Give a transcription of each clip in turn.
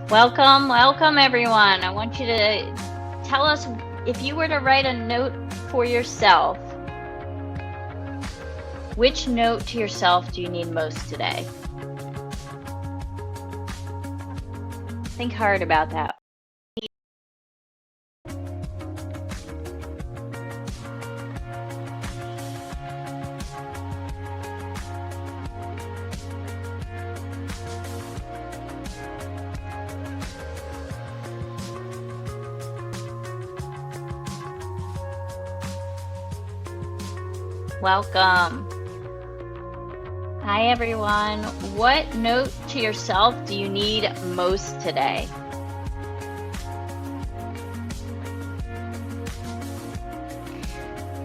Welcome everyone. I want you to tell us if you were to write a note for yourself, which note to yourself do you need most today? Think hard about that. Welcome. Hi everyone. What note to yourself do you need most today?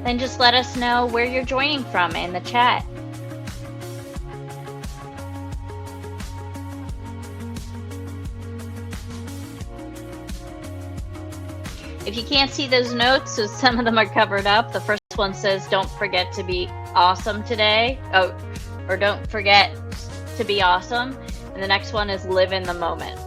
Then just let us know where you're joining from in the chat. If you can't see those notes, so some of them are covered up. The first one says, don't forget to be awesome today. Oh, or don't forget to be awesome. And the next one is live in the moment.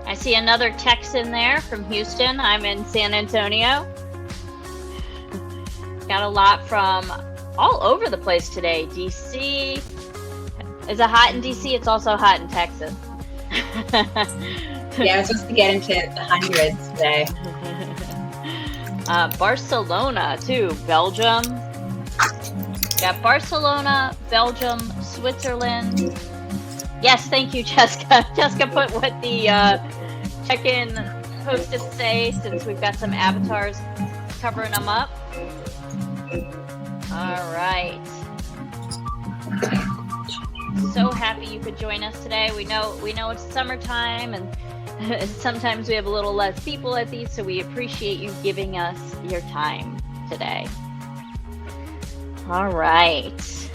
I see another text in there from Houston. I'm in San Antonio. Got a lot from all over the place today. DC. Is it hot in DC? It's also hot in Texas. Yeah, I'm supposed to get into the hundreds today. Barcelona too, Belgium. Got Barcelona, Belgium, Switzerland. Yes, thank you, Jessica. Jessica put what the check-in hostess say, since we've got some avatars covering them up. All right. So happy you could join us today. We know it's summertime, and sometimes we have a little less people at these, so we appreciate you giving us your time today. All right.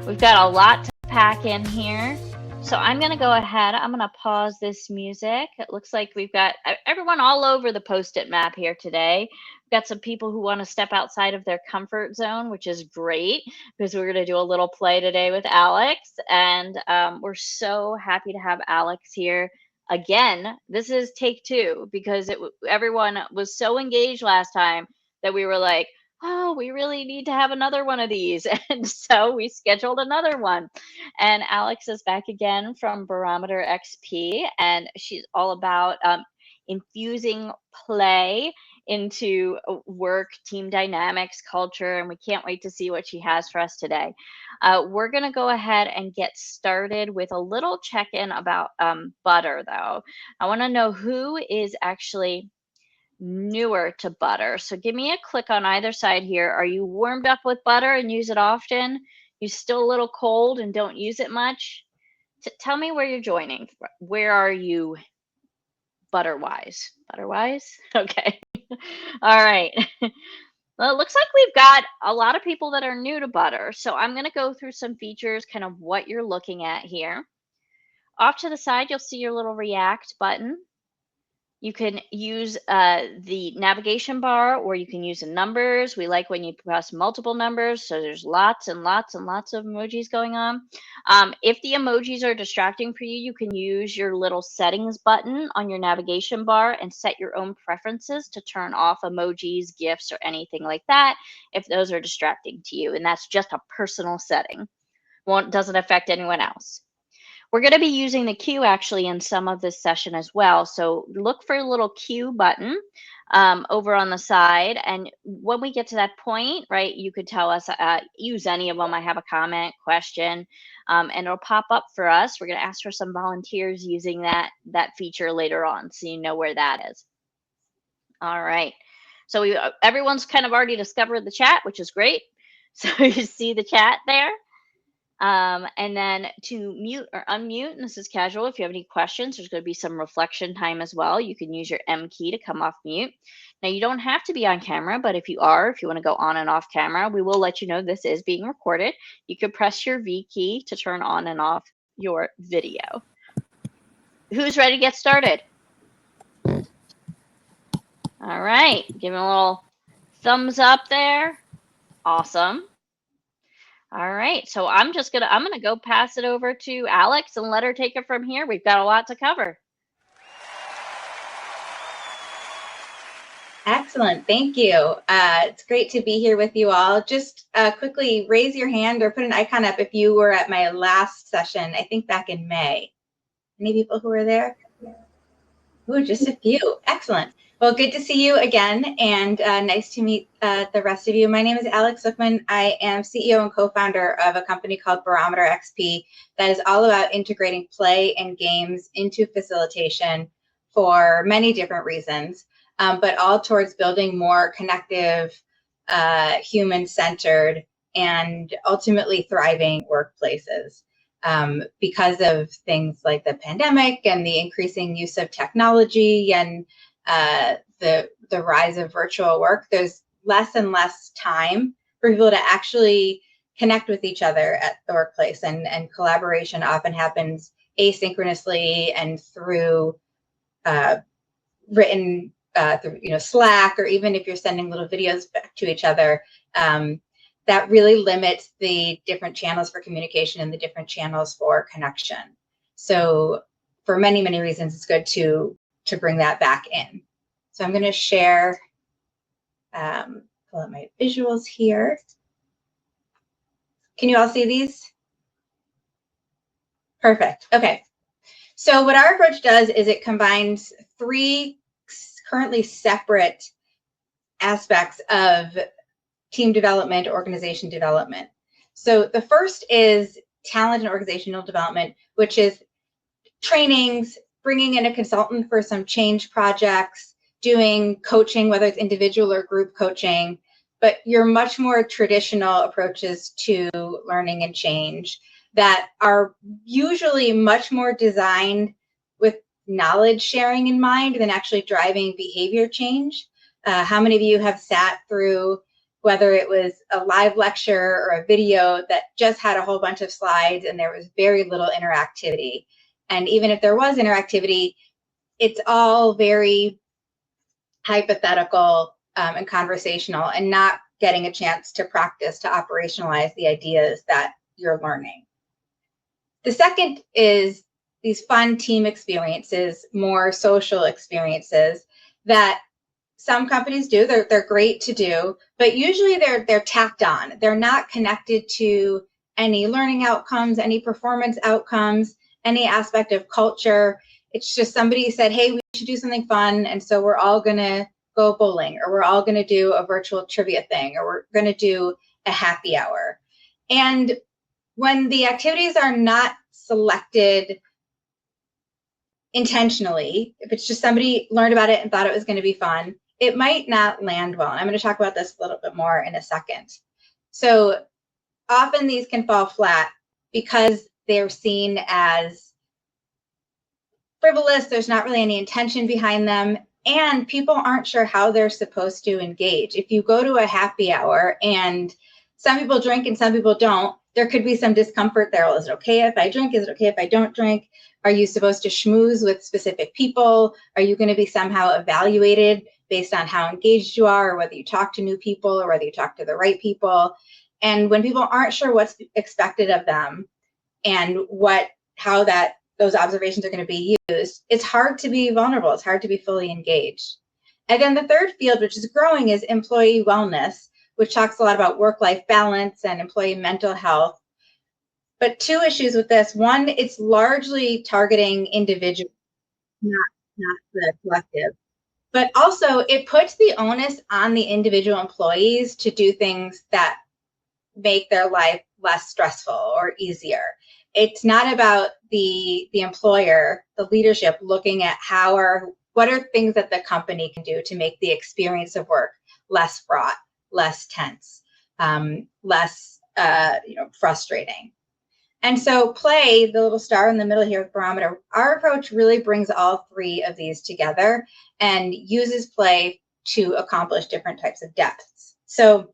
We've got a lot to pack in here. So I'm going to go ahead. I'm going to pause this music. It looks like we've got everyone all over the Post-it map here today. We've got some people who want to step outside of their comfort zone, which is great, because we're going to do a little play today with Alex. And we're so happy to have Alex here again. This is take two, because everyone was so engaged last time that we were like, oh, we really need to have another one of these. And so we scheduled another one. And Alex is back again from Barometer XP, and she's all about infusing play into work, team dynamics, culture, and we can't wait to see what she has for us today. We're going to go ahead and get started with a little check-in about butter, though. I want to know who is actually newer to butter. So give me a click on either side here. Are you warmed up with butter and use it often? You still a little cold and don't use it much? Tell me where you're joining. Where are you butter-wise? Butter-wise? Okay. All right. Well, it looks like we've got a lot of people that are new to butter. So I'm going to go through some features, kind of what you're looking at here. Off to the side, you'll see your little react button. You can use the navigation bar, or you can use the numbers. We like when you press multiple numbers, so there's lots and lots and lots of emojis going on. If the emojis are distracting for you, you can use your little settings button on your navigation bar and set your own preferences to turn off emojis, GIFs, or anything like that if those are distracting to you. And that's just a personal setting. Doesn't affect anyone else. We're going to be using the Q actually in some of this session as well. So look for a little Q button over on the side. And when we get to that point, right, you could tell us, use any of them. I have a comment, question, and it'll pop up for us. We're going to ask for some volunteers using that feature later on, so you know where that is. All right. So everyone's kind of already discovered the chat, which is great. So you see the chat there. And then to mute or unmute, and this is casual, if you have any questions, there's going to be some reflection time as well. You can use your M key to come off mute. Now, you don't have to be on camera, but if you want to go on and off camera, we will let you know this is being recorded. You could press your V key to turn on and off your video. Who's ready to get started? All right, give me a little thumbs up there. Awesome. All right, so I'm gonna go pass it over to Alex and let her take it from here. We've got a lot to cover. Excellent, thank you. It's great to be here with you all. Just quickly raise your hand or put an icon up if you were at my last session, I think back in May. Any people who were there? Ooh, just a few. Excellent. Well, good to see you again, and nice to meet the rest of you. My name is Alex Suchman. I am CEO and co-founder of a company called Barometer XP that is all about integrating play and games into facilitation for many different reasons, but all towards building more connective, human-centered, and ultimately thriving workplaces. Because of things like the pandemic and the increasing use of technology and the rise of virtual work, there's less and less time for people to actually connect with each other at the workplace, and collaboration often happens asynchronously and through written, through Slack, or even if you're sending little videos back to each other. That really limits the different channels for communication and the different channels for connection. So for many, many reasons, it's good to bring that back in. So I'm going to share, pull up my visuals here. Can you all see these? Perfect. Okay. So what our approach does is it combines three currently separate aspects of team development, organization development. So the first is talent and organizational development, which is trainings, bringing in a consultant for some change projects, doing coaching, whether it's individual or group coaching, but your much more traditional approaches to learning and change that are usually much more designed with knowledge sharing in mind than actually driving behavior change. How many of you have sat through, whether it was a live lecture or a video that just had a whole bunch of slides and there was very little interactivity? And even if there was interactivity, it's all very hypothetical and conversational, and not getting a chance to practice, to operationalize the ideas that you're learning. The second is these fun team experiences, more social experiences that some companies do. They're great to do, but usually they're tacked on. They're not connected to any learning outcomes, any performance outcomes, any aspect of culture. It's just somebody said, hey, we should do something fun, and so we're all going to go bowling, or we're all going to do a virtual trivia thing, or we're going to do a happy hour. And when the activities are not selected intentionally, if it's just somebody learned about it and thought it was going to be fun, it might not land well. I'm going to talk about this a little bit more in a second. So often these can fall flat because they're seen as frivolous. There's not really any intention behind them, and people aren't sure how they're supposed to engage. If you go to a happy hour and some people drink and some people don't, there could be some discomfort there. Well, is it okay if I drink? Is it okay if I don't drink? Are you supposed to schmooze with specific people? Are you going to be somehow evaluated based on how engaged you are, or whether you talk to new people, or whether you talk to the right people? And when people aren't sure what's expected of them and how those observations are going to be used, it's hard to be vulnerable. It's hard to be fully engaged. And then the third field, which is growing, is employee wellness, which talks a lot about work-life balance and employee mental health. But two issues with this. One, it's largely targeting individuals, not the collective. But also, it puts the onus on the individual employees to do things that make their life less stressful or easier. It's not about the employer, the leadership, looking at what are things that the company can do to make the experience of work less fraught, less tense, less frustrating. And so play, the little star in the middle here with barometer, our approach really brings all three of these together and uses play to accomplish different types of depths. So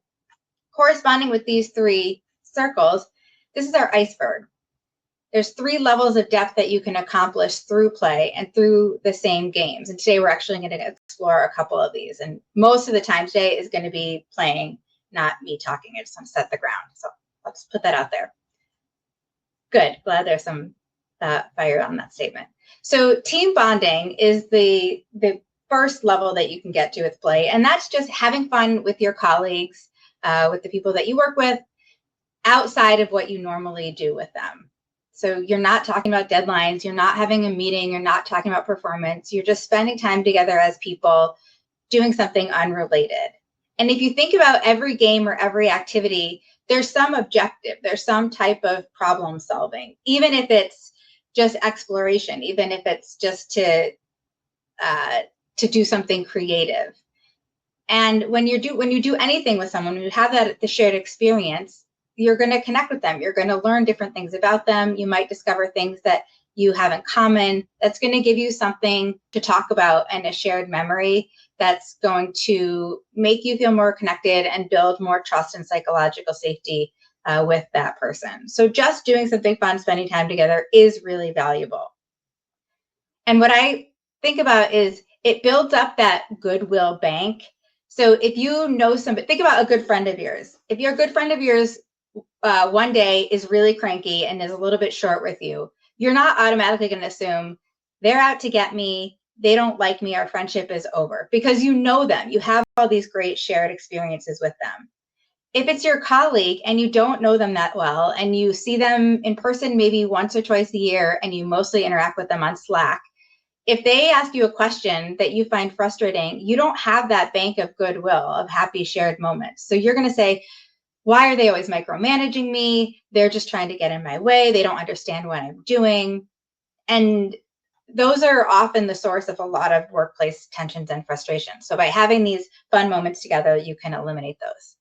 corresponding with these three circles, this is our iceberg. There's 3 levels of depth that you can accomplish through play and through the same games. And today we're actually going to explore a couple of these. And most of the time today is going to be playing, not me talking. I just want to set the ground. So let's put that out there. Good. Glad there's some fire on that statement. So team bonding is the first level that you can get to with play. And that's just having fun with your colleagues, with the people that you work with, outside of what you normally do with them. So you're not talking about deadlines, you're not having a meeting, you're not talking about performance, you're just spending time together as people doing something unrelated. And if you think about every game or every activity, there's some objective, there's some type of problem solving, even if it's just exploration, even if it's just to do something creative. And when you do anything with someone, when you have the shared experience, you're going to connect with them. You're going to learn different things about them. You might discover things that you have in common. That's going to give you something to talk about and a shared memory that's going to make you feel more connected and build more trust and psychological safety with that person. So just doing something fun, spending time together is really valuable. And what I think about is it builds up that goodwill bank. So if you know somebody, think about a good friend of yours. If you're a good friend of yours, one day is really cranky and is a little bit short with you, you're not automatically going to assume they're out to get me, they don't like me, our friendship is over, because you know them. You have all these great shared experiences with them. If it's your colleague and you don't know them that well and you see them in person maybe once or twice a year and you mostly interact with them on Slack, if they ask you a question that you find frustrating, you don't have that bank of goodwill, of happy shared moments. So you're going to say, why are they always micromanaging me? They're just trying to get in my way. They don't understand what I'm doing. And those are often the source of a lot of workplace tensions and frustration. So by having these fun moments together, you can eliminate those.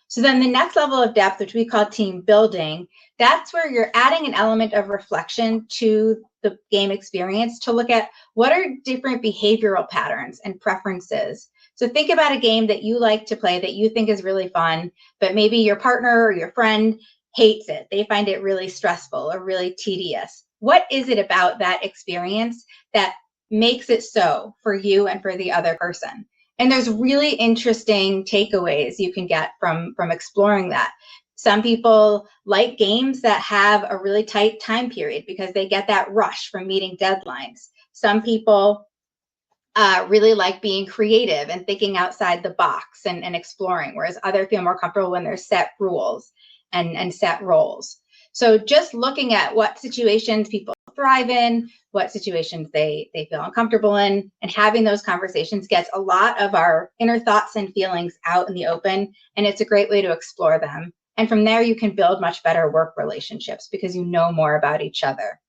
So then the next level of depth, which we call team building, that's where you're adding an element of reflection to the game experience to look at what are different behavioral patterns and preferences. So think about a game that you like to play that you think is really fun, but maybe your partner or your friend hates it. They find it really stressful or really tedious. What is it about that experience that makes it so for you and for the other person? And there's really interesting takeaways you can get from exploring that. Some people like games that have a really tight time period because they get that rush from meeting deadlines. Some people really like being creative and thinking outside the box and exploring, whereas others feel more comfortable when there's set rules and set roles. So just looking at what situations people thrive in, what situations they feel uncomfortable in, and having those conversations gets a lot of our inner thoughts and feelings out in the open, and it's a great way to explore them. And from there, you can build much better work relationships because you know more about each other.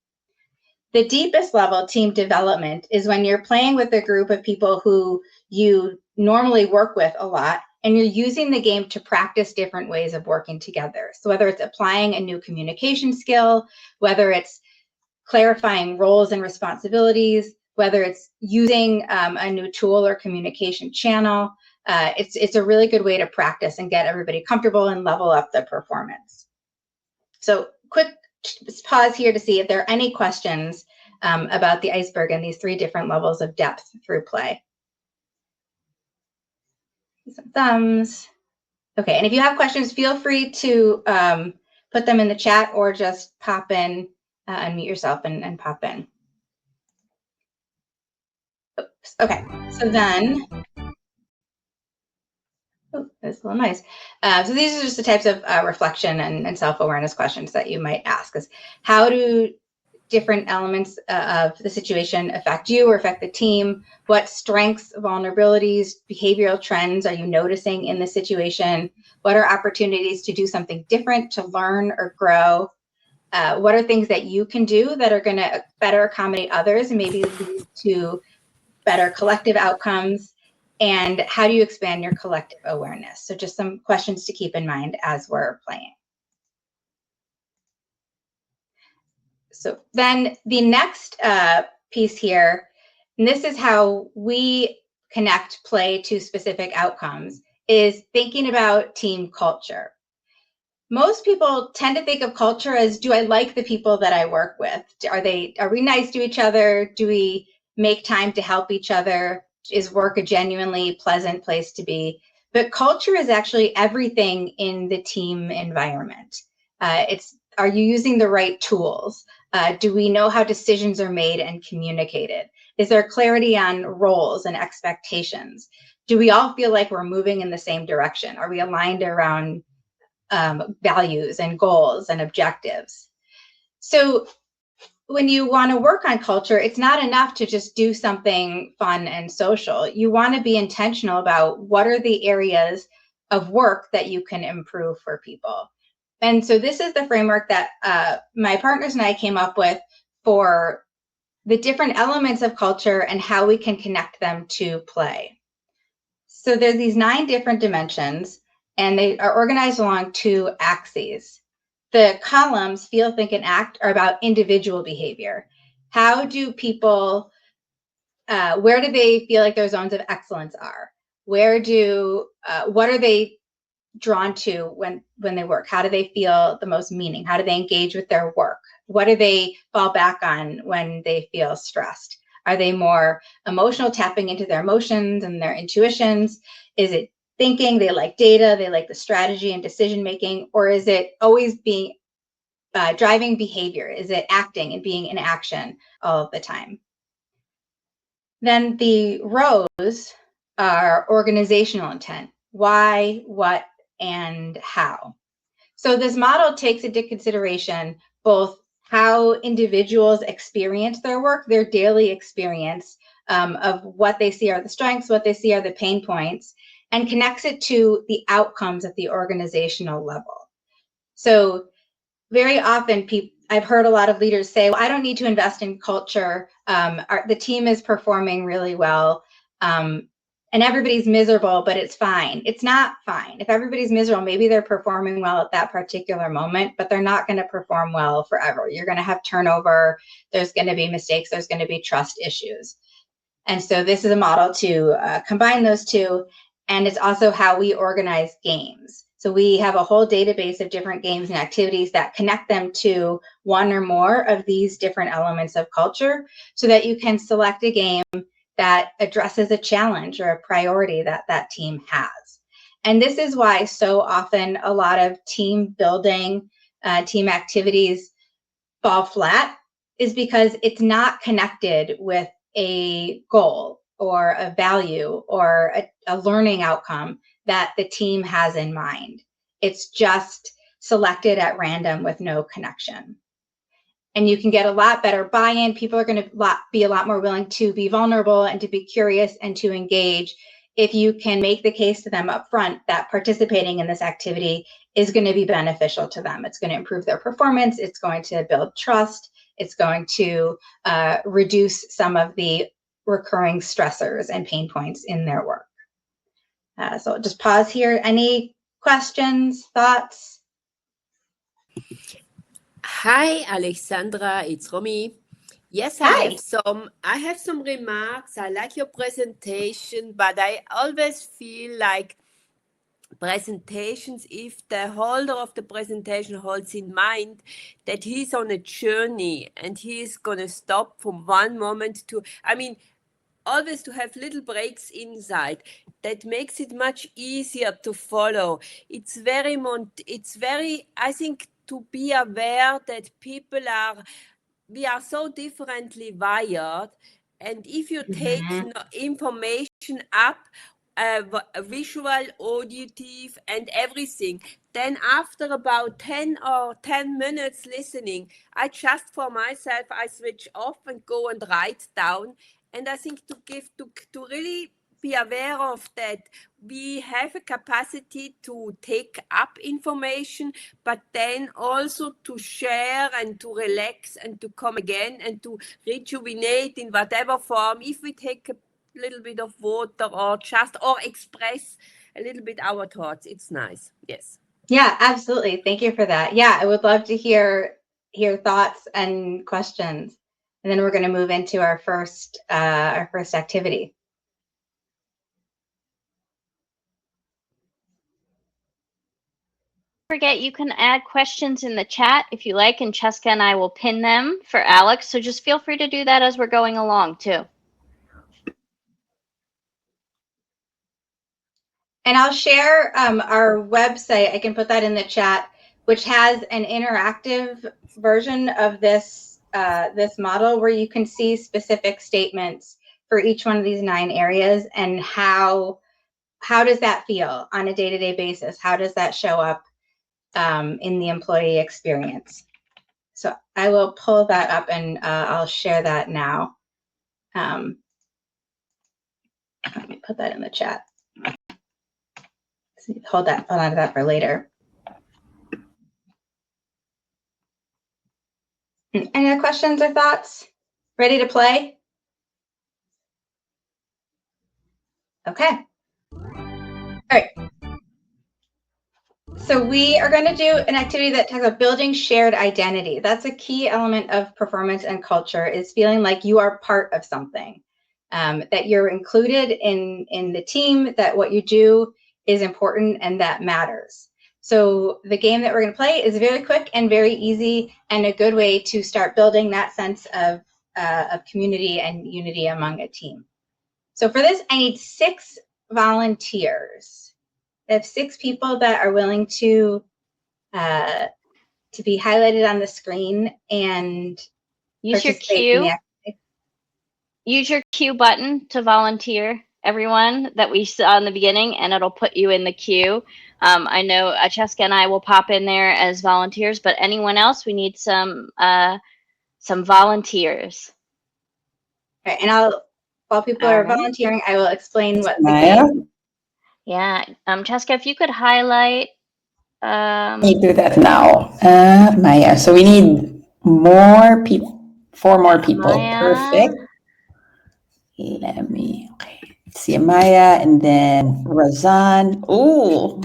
The deepest level, team development, is when you're playing with a group of people who you normally work with a lot, and you're using the game to practice different ways of working together. So whether it's applying a new communication skill, whether it's clarifying roles and responsibilities, whether it's using a new tool or communication channel, it's a really good way to practice and get everybody comfortable and level up the performance. So quick pause here to see if there are any questions about the iceberg and these 3 different levels of depth through play. Some thumbs. Okay, and if you have questions, feel free to put them in the chat or just pop in, unmute yourself and pop in. Oops. Okay, so then, oh, that's a little nice. So these are just the types of reflection and self-awareness questions that you might ask. Is how do different elements of the situation affect you or affect the team? What strengths, vulnerabilities, behavioral trends are you noticing in the situation? What are opportunities to do something different, to learn or grow? What are things that you can do that are going to better accommodate others and maybe lead to better collective outcomes? And how do you expand your collective awareness? So just some questions to keep in mind as we're playing. So then the next piece here, and this is how we connect play to specific outcomes, is thinking about team culture. Most people tend to think of culture as, do I like the people that I work with? Are we nice to each other? Do we make time to help each other? Is work a genuinely pleasant place to be? But culture is actually everything in the team environment. Are you using the right tools? Do we know how decisions are made and communicated? Is there clarity on roles and expectations? Do we all feel like we're moving in the same direction? Are we aligned around values and goals and objectives? So when you want to work on culture, it's not enough to just do something fun and social. You want to be intentional about what are the areas of work that you can improve for people. And so this is the framework that my partners and I came up with for the different elements of culture and how we can connect them to play. So there's these 9 different dimensions, and they are organized along 2 axes. The columns, feel, think, and act, are about individual behavior. How do people, where do they feel like their zones of excellence are? What are they drawn to when they work? How do they feel the most meaning? How do they engage with their work? What do they fall back on when they feel stressed? Are they more emotional, tapping into their emotions and their intuitions? Is it thinking, they like data, they like the strategy and decision making? Or is it always being driving behavior? Is it acting and being in action all of the time? Then the rows are organizational intent. Why, what, and how. So this model takes into consideration both how individuals experience their work, their daily experience of what they see are the strengths, what they see are the pain points, and connects it to the outcomes at the organizational level. So very often I've heard a lot of leaders say, well, I don't need to invest in culture. The team is performing really well. And everybody's miserable, but it's fine. It's not fine. If everybody's miserable, maybe they're performing well at that particular moment, but they're not going to perform well forever. You're going to have turnover. There's going to be mistakes. There's going to be trust issues. And so this is a model to combine those 2. And it's also how we organize games. So we have a whole database of different games and activities that connect them to one or more of these different elements of culture, so that you can select a game that addresses a challenge or a priority that that team has. And this is why so often a lot of team building, team activities fall flat, is because it's not connected with a goal or a value or a learning outcome that the team has in mind. It's just selected at random with no connection. And you can get a lot better buy-in. People are going to be a lot more willing to be vulnerable and to be curious and to engage if you can make the case to them up front that participating in this activity is going to be beneficial to them. It's going to improve their performance. It's going to build trust. It's going to reduce some of the recurring stressors and pain points in their work. So I'll just pause here. Any questions, thoughts? Hi, Alexandra, it's Romy. Yes, I have some remarks. I like your presentation, but I always feel like presentations, if the holder of the presentation holds in mind that he's on a journey and he's going to stop from one moment to, always to have little breaks inside, that makes it much easier to follow. It's very, I think, to be aware that we are so differently wired. And if you take information up, visual, auditive, and everything, then after about 10 minutes listening, I just for myself, I switch off and go and write down. And I think to really be aware of that, we have a capacity to take up information, but then also to share and to relax and to come again and to rejuvenate in whatever form. If we take a little bit of water or express a little bit our thoughts, it's nice. Yes. Yeah, absolutely. Thank you for that. Yeah, I would love to hear hear thoughts and questions. And then we're going to move into our first activity. Forget, you can add questions in the chat if you like, and Cheska and I will pin them for Alex. So just feel free to do that as we're going along too. And I'll share our website. I can put that in the chat, which has an interactive version of this this model where you can see specific statements for each one of these 9 areas and how does that feel on a day-to-day basis? How does that show up in the employee experience? So I will pull that up and I'll share that now. Let me put that in the chat. Hold on to that for later. Any other questions or thoughts? Ready to play? Okay. All right. So we are going to do an activity that talks about building shared identity. That's a key element of performance and culture, is feeling like you are part of something, that you're included in the team, that what you do is important and that matters. So the game that we're going to play is very quick and very easy and a good way to start building that sense of community and unity among a team. So for this, I need 6 volunteers. I have 6 people that are willing to be highlighted on the screen and use your participate in the activity. Use your queue button to volunteer, everyone that we saw in the beginning, and it'll put you in the queue. I know Cheska and I will pop in there as volunteers, but anyone else, we need some volunteers. All right, and while people are volunteering, I will explain what the Maya? game. Yeah, Cheska, if you could highlight. You do that now, Maya. So we need more people, 4 more people. Maya. Perfect. Let me see Maya and then Razan. Oh,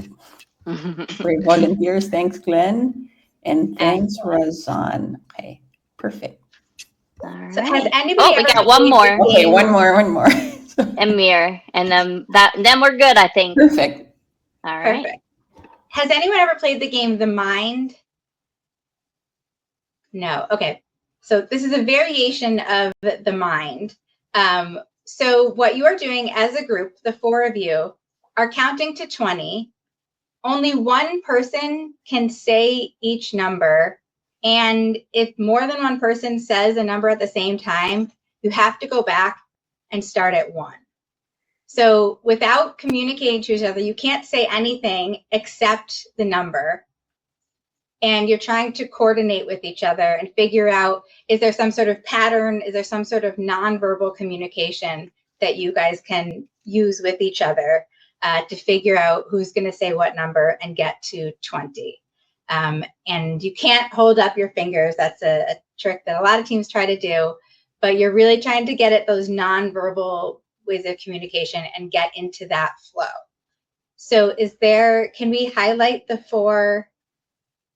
3 volunteers. Thanks, Glenn. And thanks, Razan. Okay, perfect. All right. So has anybody we got one more. Okay, one more. Amir, and then we're good, I think. Perfect. All right. Perfect. Has anyone ever played the game The Mind? No. Okay. So this is a variation of The Mind. So what you are doing as a group, the 4 of you, are counting to 20. Only one person can say each number. And if more than one person says a number at the same time, you have to go back and start at 1. So without communicating to each other, you can't say anything except the number. And you're trying to coordinate with each other and figure out, is there some sort of pattern? Is there some sort of nonverbal communication that you guys can use with each other to figure out who's going to say what number and get to 20? And you can't hold up your fingers. That's a trick that a lot of teams try to do, but you're really trying to get at those nonverbal ways of communication and get into that flow. So can we highlight the 4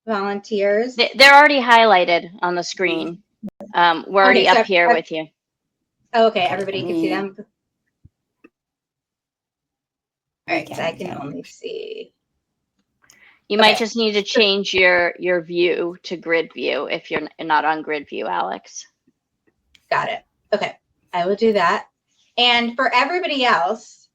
volunteers? They're already highlighted on the screen. We're already up here with you. Okay, everybody can see them. All right, so I can only see. You might just need to change your view to grid view if you're not on grid view, Alex. Got it. Okay, I will do that. And for everybody else,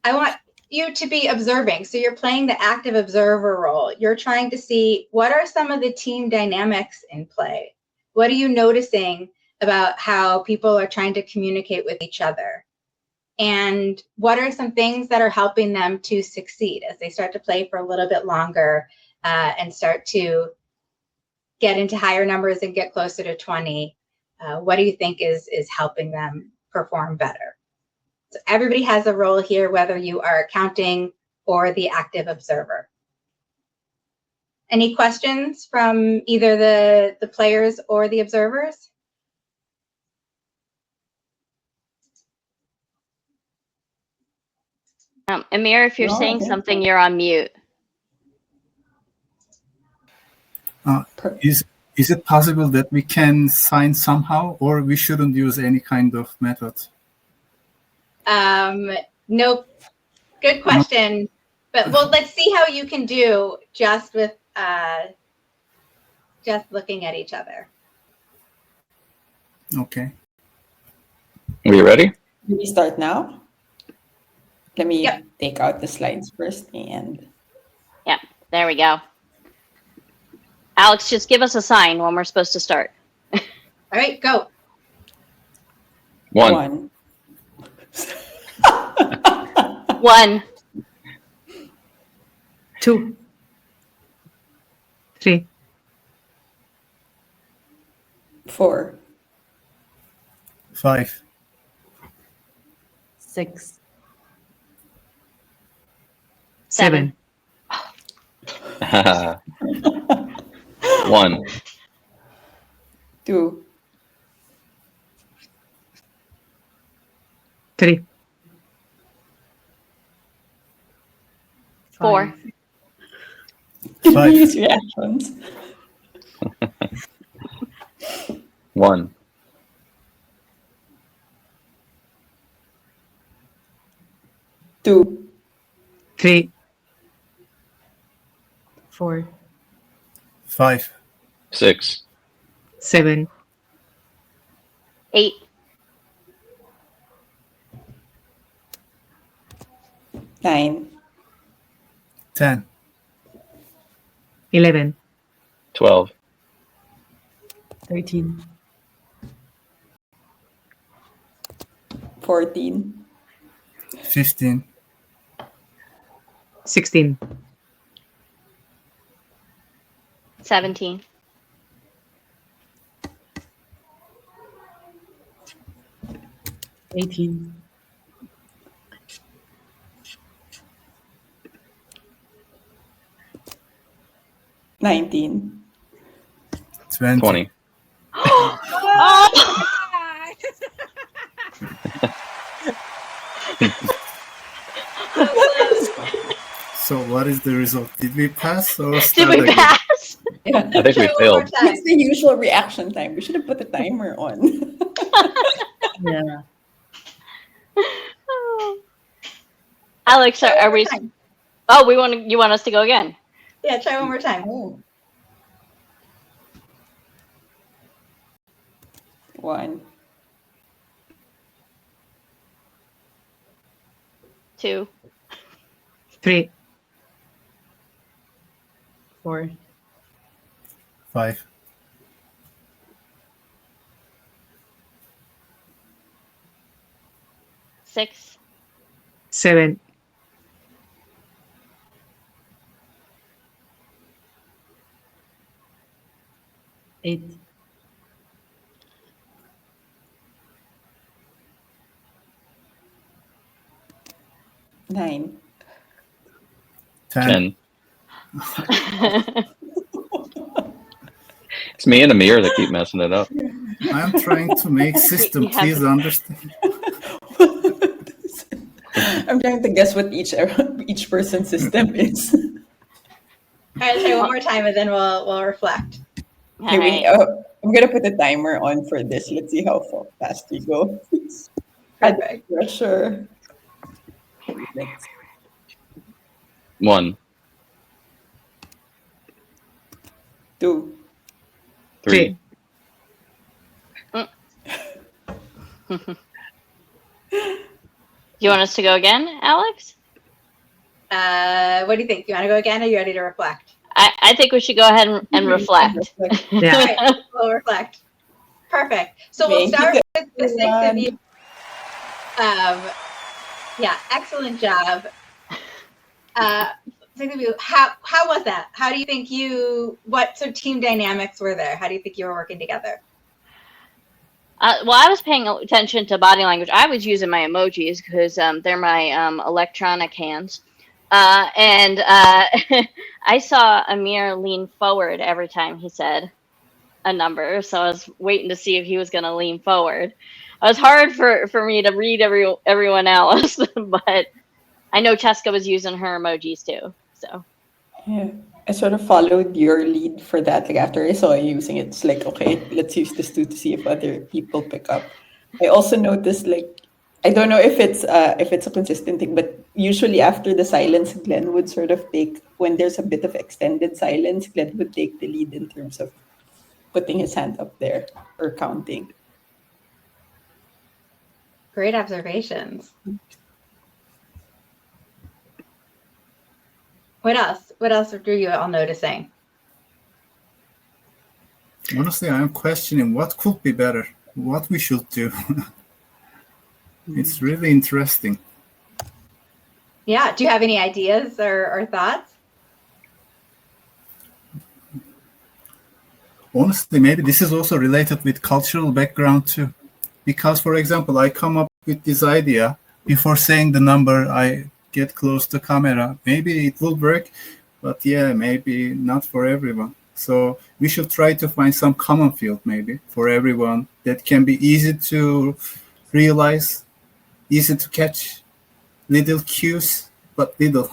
I want you to be observing. So you're playing the active observer role. You're trying to see, what are some of the team dynamics in play? What are you noticing about how people are trying to communicate with each other? And what are some things that are helping them to succeed as they start to play for a little bit longer and start to get into higher numbers and get closer to 20? What do you think is helping them perform better? So everybody has a role here, whether you are counting or the active observer. Any questions from either the players or the observers? Amir, if you're saying something, you're on mute. Is it possible that we can sign somehow, or we shouldn't use any kind of method? Nope. Good question. But well, let's see how you can do just with just looking at each other. Okay. Are you ready? Can we start now? Let me Yep. take out the slides first and Yep, there we go. Alex, just give us a sign when we're supposed to start. All right, go. One. 1, 2, 3, 4, 5, 6, 7, 1. 2, 3, 4, 5, use reactions. 1. 2, 3, 4, 5, 6. 7, 8, 9, 10, 11, 12. 13, 14, 15, 16, 17, 18, 19, 20. 20. Oh! So what is the result? Did we pass or Did start we again? pass? Yeah. I think we Try one more failed. time. It's the usual reaction time. We should have put the timer on. yeah. Alex, Try one are more we? time. Oh, you want us to go again? Yeah, try one more time. Oh. 1, 2, 3, 4, 5, 6, 7, 8, 9, 10. 10. It's me and Amir that keep messing it up. I'm trying to make system. You have Please to- understand. I'm trying to guess what each person's system is. All right, try one more time, and then we'll reflect. All Okay, right. I'm gonna put the timer on for this. Let's see how fast we go. Add Perfect. pressure. 1, 2, 3. You want us to go again, Alex? What do you think? You want to go again, or are you ready to reflect? I think we should go ahead and reflect. Yeah. All right, we'll reflect. Perfect. So we'll Thank you, start with the 6 of everyone. you. Yeah, excellent job. 6 of you. How was that? How do you think what sort of team dynamics were there? How do you think you were working together? Well, I was paying attention to body language. I was using my emojis because they're my electronic hands. And I saw Amir lean forward every time he said a number. So I was waiting to see if he was going to lean forward. It was hard for me to read everyone else, but I know Cheska was using her emojis too. So Yeah. I sort of followed your lead for that. Like after I saw you using it, it's like, okay, let's use this too to see if other people pick up. I also noticed like I don't know if it's a consistent thing, but usually after the silence, Glenn would sort of take when there's a bit of extended silence, Glenn would take the lead in terms of putting his hand up there or counting. Great observations. What else? What else are you all noticing? Honestly, I'm questioning what could be better, what we should do. It's really interesting. Yeah. Do you have any ideas or thoughts? Honestly, maybe this is also related with cultural background too. Because, for example, I come up with this idea before saying the number, I get close to camera. Maybe it will work, but yeah, maybe not for everyone. So we should try to find some common field maybe for everyone that can be easy to realize, easy to catch, little cues, but little.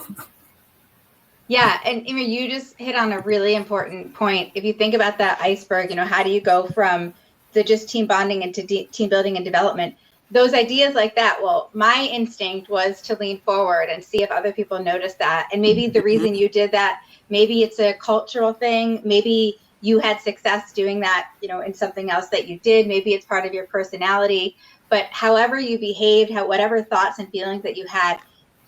Yeah, and Ima, you just hit on a really important point. If you think about that iceberg, how do you go from the just team bonding into team building and development? Those ideas like that, well, my instinct was to lean forward and see if other people noticed that. And maybe the reason you did that, maybe it's a cultural thing. Maybe you had success doing that, in something else that you did. Maybe it's part of your personality. But however you behaved, whatever thoughts and feelings that you had,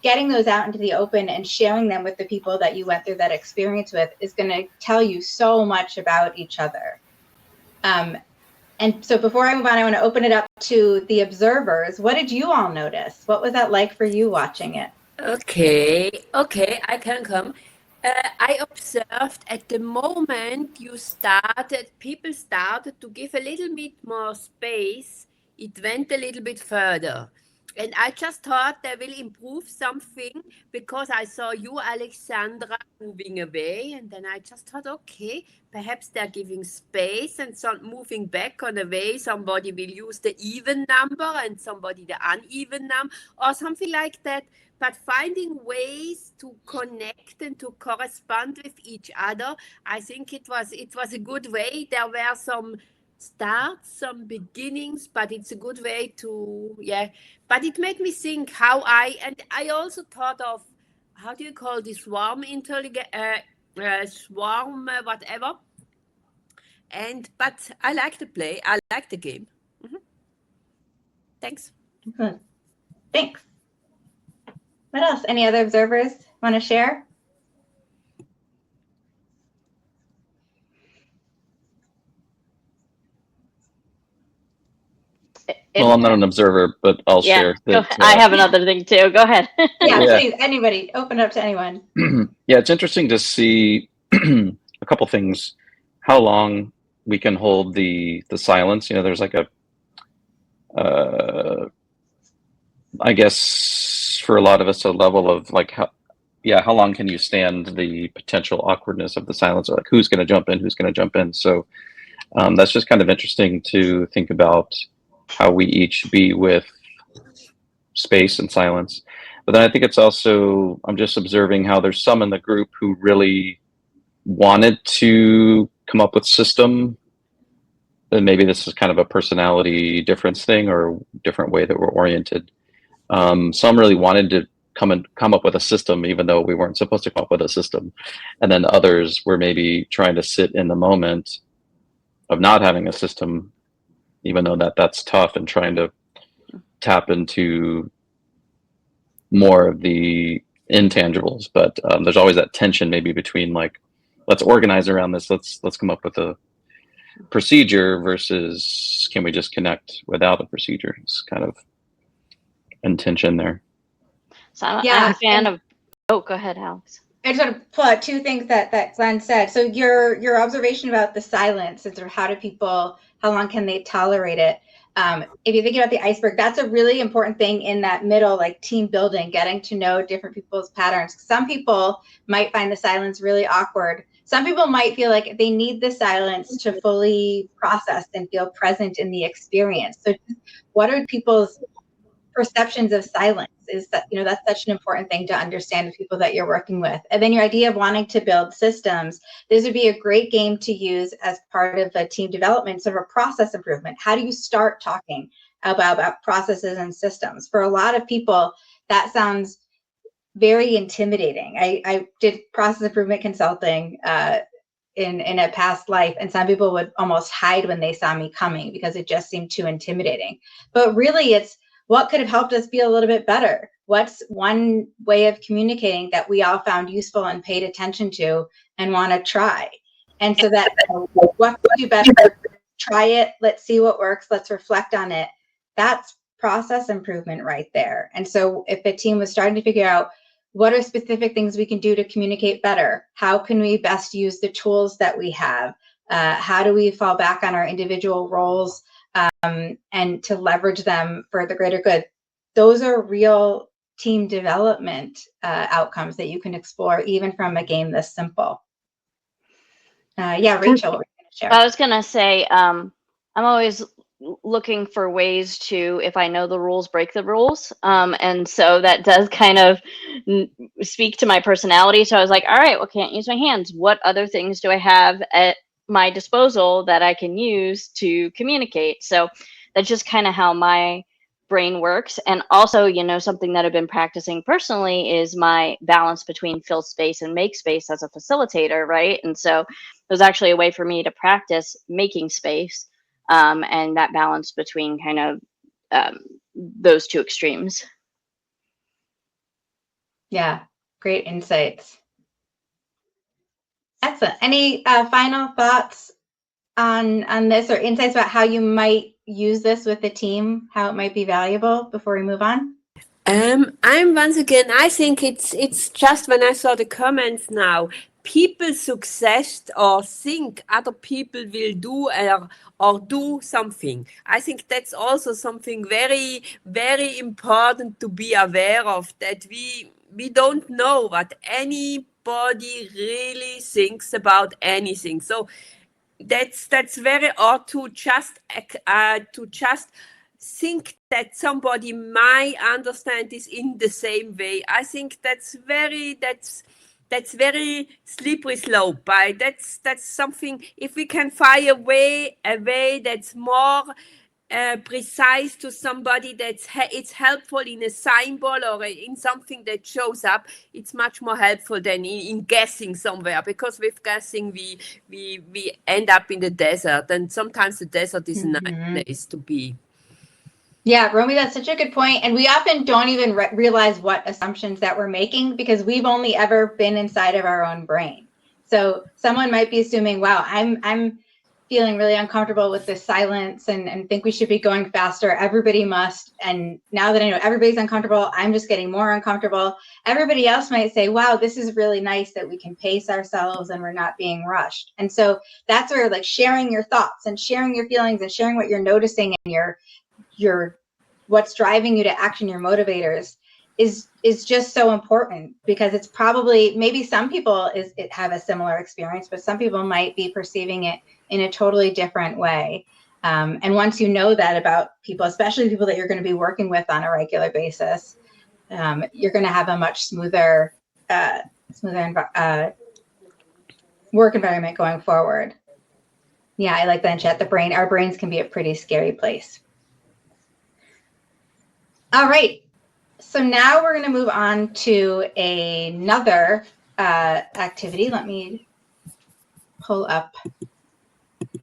getting those out into the open and sharing them with the people that you went through that experience with is going to tell you so much about each other. And so before I move on, I want to open it up to the observers. What did you all notice? What was that like for you watching it? Okay, I can come. I observed at the moment people started to give a little bit more space. It went a little bit further. And I just thought they will improve something because I saw you, Alexandra, moving away. And then I just thought, okay, perhaps they're giving space and moving back on the way. Somebody will use the even number and somebody the uneven number or something like that. But finding ways to connect and to correspond with each other, I think it was a good way. There were some starts, some beginnings, but it's a good way to, but it made me think and I also thought of, how do you call this, swarm whatever. But I like the play, I like the game. Thanks. Good. Thanks. What else? Any other observers want to share? Well, I'm not an observer, but I'll share. That, I have another thing too. Go ahead. Yeah, please. Anybody, open it up to anyone. Yeah, it's interesting to see a couple things. How long we can hold the silence. There's like I guess for a lot of us, a level of like how long can you stand the potential awkwardness of the silence, or like who's going to jump in. So that's just kind of interesting to think about how we each be with space and silence. But then I think it's also, I'm just observing how there's some in the group who really wanted to come up with system. And maybe this is kind of a personality difference thing or different way that we're oriented. Some really wanted to come up with a system, even though we weren't supposed to come up with a system. And then others were maybe trying to sit in the moment of not having a system, even though that's tough, and trying to tap into more of the intangibles. But there's always that tension maybe between like, let's organize around this, let's come up with a procedure versus can we just connect without a procedure. It's kind of intention there. So I'm a fan of, go ahead, Alex. I just want to pull out two things that Glenn said. So your observation about the silence and sort of how long can they tolerate it? If you think about the iceberg, that's a really important thing in that middle, like team building, getting to know different people's patterns. Some people might find the silence really awkward. Some people might feel like they need the silence to fully process and feel present in the experience. So what are people's perceptions of silence? is that, that's such an important thing to understand with people that you're working with. And then your idea of wanting to build systems, this would be a great game to use as part of a team development, sort of a process improvement. How do you start talking about processes and systems? For a lot of people, that sounds very intimidating. I did process improvement consulting in a past life, and some people would almost hide when they saw me coming because it just seemed too intimidating. But really, it's what could have helped us be a little bit better? What's one way of communicating that we all found useful and paid attention to and want to try? And so that, what could be better? Try it. Let's see what works. Let's reflect on it. That's process improvement right there. And so if a team was starting to figure out what are specific things we can do to communicate better, how can we best use the tools that we have, how do we fall back on our individual roles and to leverage them for the greater good, those are real team development outcomes that you can explore even from a game this simple. Yeah, Rachel, what were you going to share? I was going to say, I'm always looking for ways to, if I know the rules, break the rules. And so that does kind of speak to my personality. So I was like, all right, well, can't use my hands. What other things do I have at my disposal that I can use to communicate? So that's just kind of how my brain works. And also, something that I've been practicing personally is my balance between fill space and make space as a facilitator, right? And so it was actually a way for me to practice making space and that balance between kind of those two extremes. Yeah, great insights. Excellent. Any final thoughts on this or insights about how you might use this with the team, how it might be valuable before we move on? I'm once again, I think it's just when I saw the comments now, people suggest or think other people will do or do something. I think that's also something very, very important to be aware of, that we don't know what anybody really thinks about anything. So that's very odd to just think that somebody might understand this in the same way. I think that's very slippery slope. That's something, if we can find a way that's more precise to somebody, it's helpful in a symbol or in something that shows up, it's much more helpful than in guessing somewhere, because with guessing we end up in the desert, and sometimes the desert is a nice place to be. Yeah, Romy, that's such a good point. And we often don't even realize what assumptions that we're making because we've only ever been inside of our own brain. So someone might be assuming, wow, I'm feeling really uncomfortable with this silence and think we should be going faster. Everybody must. And now that I know everybody's uncomfortable, I'm just getting more uncomfortable. Everybody else might say, wow, this is really nice that we can pace ourselves and we're not being rushed. And so that's where like sharing your thoughts and sharing your feelings and sharing what you're noticing and your what's driving you to action, your motivators is just so important, because it's probably, maybe some people have a similar experience, but some people might be perceiving it in a totally different way. And once you know that about people, especially people that you're going to be working with on a regular basis, you're going to have a much smoother work environment going forward. Yeah, I like that in chat. Our brains can be a pretty scary place. All right, so now we're going to move on to another activity. Let me pull up the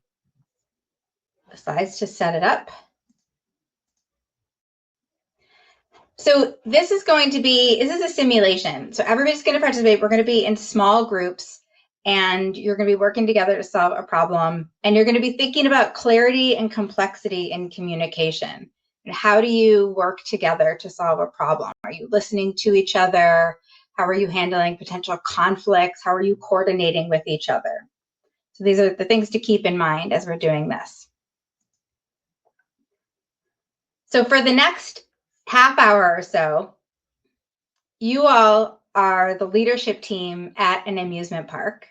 slides to set it up. So this is a simulation. So everybody's going to participate. We're going to be in small groups, and you're going to be working together to solve a problem. And you're going to be thinking about clarity and complexity in communication. And how do you work together to solve a problem? Are you listening to each other? How are you handling potential conflicts? How are you coordinating with each other? So these are the things to keep in mind as we're doing this. So for the next half hour or so, you all are the leadership team at an amusement park.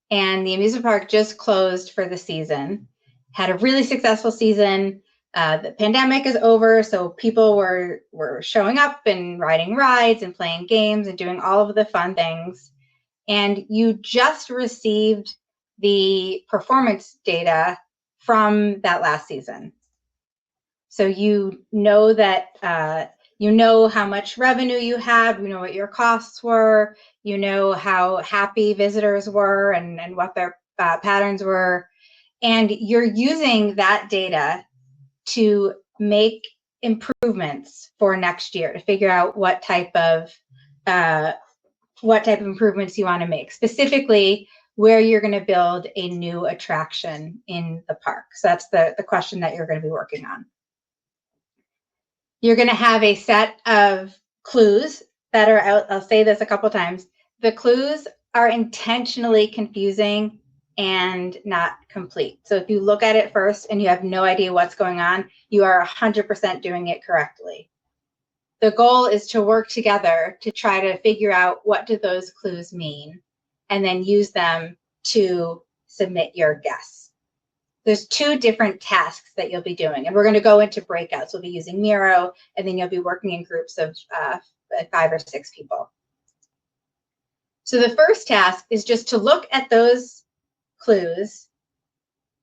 And the amusement park just closed for the season, had a really successful season. The pandemic is over, so people were showing up and riding rides and playing games and doing all of the fun things. And you just received the performance data from that last season. So you know that you know how much revenue you had, you know what your costs were, you know how happy visitors were and what their patterns were. And you're using that data to make improvements for next year, to figure out what type of improvements you want to make, specifically where you're going to build a new attraction in the park. So that's the question that you're going to be working on. You're going to have a set of clues that are out. I'll say this a couple times. The clues are intentionally confusing and not complete. So if you look at it first and you have no idea what's going on, you are 100% doing it correctly. The goal is to work together to try to figure out what do those clues mean and then use them to submit your guess. There's 2 different tasks that you'll be doing, and we're going to go into breakouts. We'll be using Miro, and then you'll be working in groups of 5 or 6 people. So the first task is just to look at those clues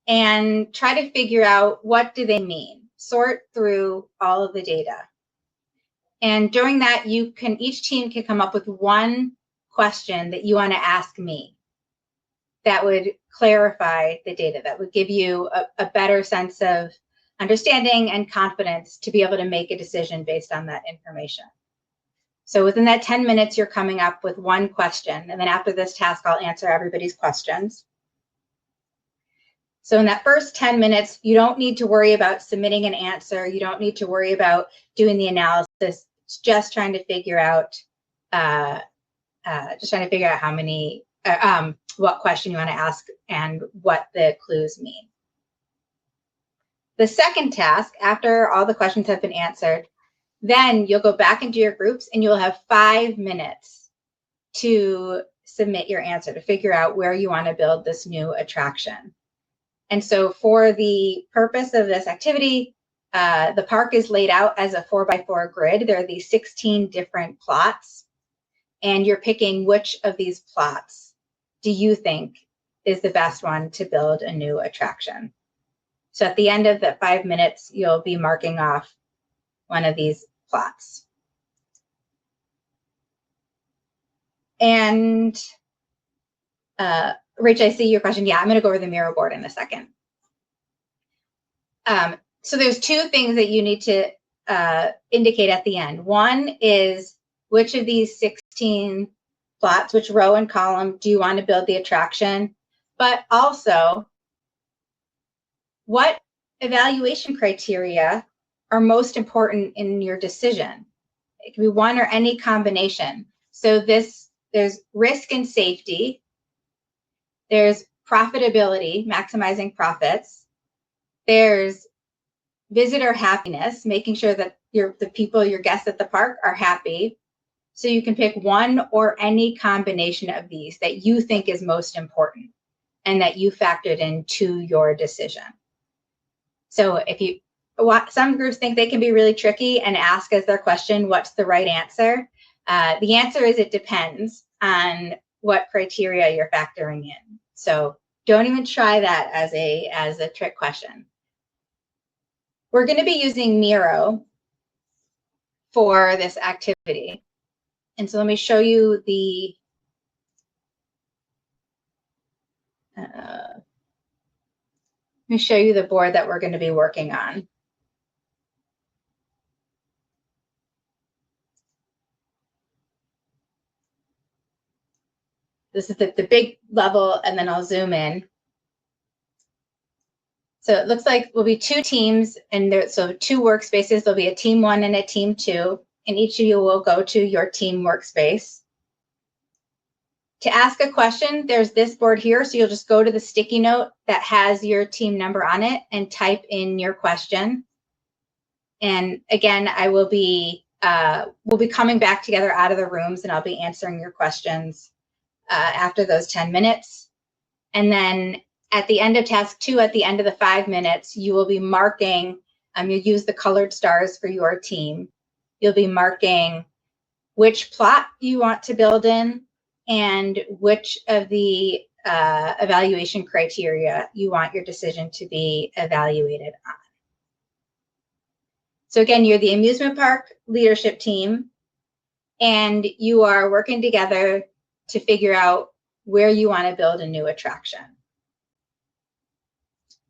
and try to figure out what do they mean. Sort through all of the data. And during that, each team can come up with one question that you want to ask me that would clarify the data, that would give you a better sense of understanding and confidence to be able to make a decision based on that information. So within that 10 minutes, you're coming up with one question. And then after this task, I'll answer everybody's questions. So in that first 10 minutes, you don't need to worry about submitting an answer. You don't need to worry about doing the analysis. It's just trying to figure out, how many, what question you want to ask and what the clues mean. The second task, after all the questions have been answered, then you'll go back into your groups and you'll have 5 minutes to submit your answer, to figure out where you want to build this new attraction. And so for the purpose of this activity, the park is laid out as a 4x4 grid. There are these 16 different plots, and you're picking which of these plots do you think is the best one to build a new attraction. So at the end of the 5 minutes, you'll be marking off one of these plots. And Rach, I see your question. Yeah, I'm going to go over the Miro board in a second. So there's 2 things that you need to indicate at the end. One is which of these 16 plots, which row and column do you want to build the attraction, but also what evaluation criteria are most important in your decision. It can be one or any combination. So there's risk and safety. There's profitability, maximizing profits. There's visitor happiness, making sure that the people, your guests at the park, are happy. So you can pick one or any combination of these that you think is most important and that you factored into your decision. So some groups think they can be really tricky and ask as their question, what's the right answer? The answer is it depends on what criteria you're factoring in. So don't even try that as a trick question. We're going to be using Miro for this activity. And so let me show you the board that we're going to be working on. This is the big level, and then I'll zoom in. So it looks like we'll be 2 teams, and so 2 workspaces. There'll be a team 1 and a team 2, and each of you will go to your team workspace. To ask a question, there's this board here, so you'll just go to the sticky note that has your team number on it and type in your question. And again, we'll be coming back together out of the rooms, and I'll be answering your questions after those 10 minutes. And then at the end of task 2, at the end of the 5 minutes, you will be marking You'll use the colored stars for your team. You'll be marking which plot you want to build in and which of the evaluation criteria you want your decision to be evaluated on. So again, you're the amusement park leadership team, and you are working together to figure out where you want to build a new attraction.